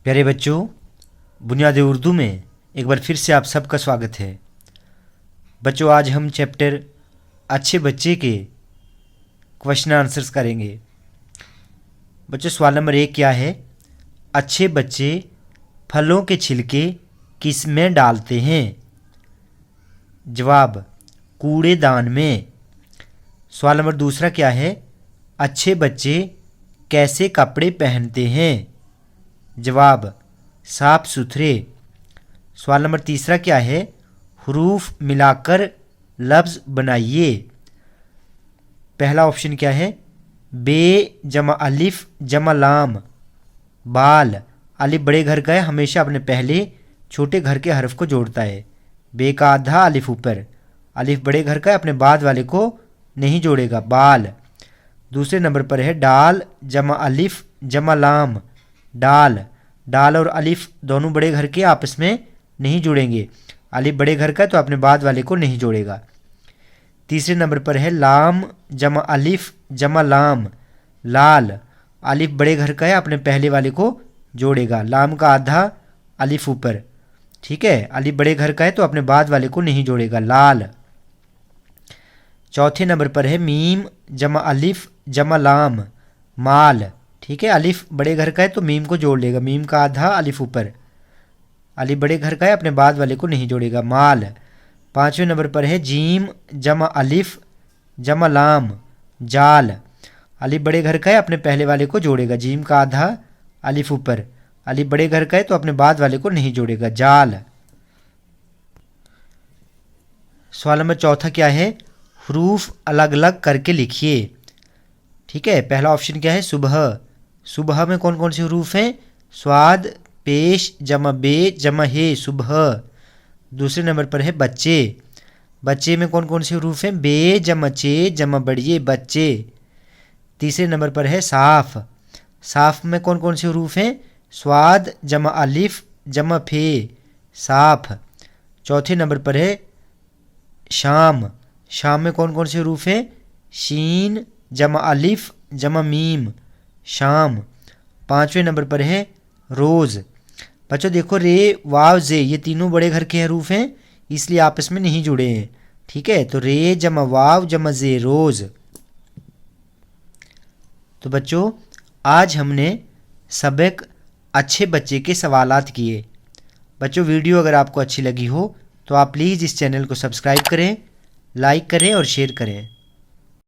प्यारे बच्चों, बुनियादी उर्दू में एक बार फिर से आप सबका स्वागत है। बच्चों, आज हम चैप्टर अच्छे बच्चे के क्वेश्चन आंसर्स करेंगे। बच्चों, सवाल नंबर 1 क्या है? अच्छे बच्चे फलों के छिलके किस में डालते हैं? जवाब, कूड़ेदान में। सवाल नंबर 2 क्या है? अच्छे बच्चे कैसे कपड़े पहनते हैं? जवाब, साफ सुथरे। सवाल नंबर 3 क्या है? हरूफ मिलाकर लफ्ज़ बनाइए। पहला ऑप्शन क्या है? बे जमा अलिफ जमा लाम, बाल। अलिफ बड़े घर का है, हमेशा अपने पहले छोटे घर के हरफ को जोड़ता है। बे का आधा अलिफ ऊपर। अलिफ बड़े घर का है, अपने बाद वाले को नहीं जोड़ेगा, बाल। दूसरे नंबर पर है डाल जमा अलिफ जमा लाम, डाल। डाल और अलिफ दोनों बड़े घर के आपस में नहीं जुड़ेंगे। अलिफ बड़े घर का है तो अपने बाद वाले को नहीं जोड़ेगा। तीसरे नंबर पर है लाम जमा अलिफ जमा लाम, लाल। अलिफ बड़े घर का है, अपने पहले वाले को जोड़ेगा। लाम का आधा अलिफ ऊपर, ठीक है। अलिफ बड़े घर का है तो अपने बाद वाले को नहीं जोड़ेगा, लाल। चौथे नंबर पर है मीम जमा अलिफ जमा लाम, माल। ठीक है, अलिफ बड़े घर का है तो मीम को जोड़ लेगा। मीम का आधा अलिफ ऊपर। अलिफ बड़े घर का है, अपने बाद वाले को नहीं जोड़ेगा, माल। पांचवें नंबर पर है जीम जमा अलिफ जमा लाम, जाल। अलिफ बड़े घर का है, अपने पहले वाले को जोड़ेगा। जीम का आधा अलिफ ऊपर। अलिफ बड़े घर का है तो अपने बाद वाले को नहीं जोड़ेगा, जाल। सवाल नंबर 4 क्या है? हरूफ अलग अलग करके लिखिए। ठीक है, पहला ऑप्शन क्या है? सुबह। सुबह में कौन कौन से हरूफ हैं? स्वाद, पेश जमा बे जमा हे, सुबह। दूसरे नंबर पर है बच्चे। बच्चे में कौन कौन से हरूफ हैं? बे जमा चे जमा बढ़िए, बच्चे। तीसरे नंबर पर है साफ। साफ में कौन कौन से हरूफ हैं? स्वाद जमा अलिफ जमा फे, साफ। चौथे नंबर पर है शाम। शाम में कौन कौन से हरूफ हैं? शीन जमा अलिफ जमा मीम, शाम। पांचवें नंबर पर है रोज़। बच्चों देखो, रे वाव जे ये तीनों बड़े घर के हरूफ हैं, इसलिए आपस में नहीं जुड़े हैं। ठीक है, तो रे जमा वाव जमा जे, रोज़। तो बच्चों, आज हमने सबक अच्छे बच्चे के सवालात किए। बच्चों, वीडियो अगर आपको अच्छी लगी हो तो आप प्लीज़ इस चैनल को सब्सक्राइब करें, लाइक करें और शेयर करें।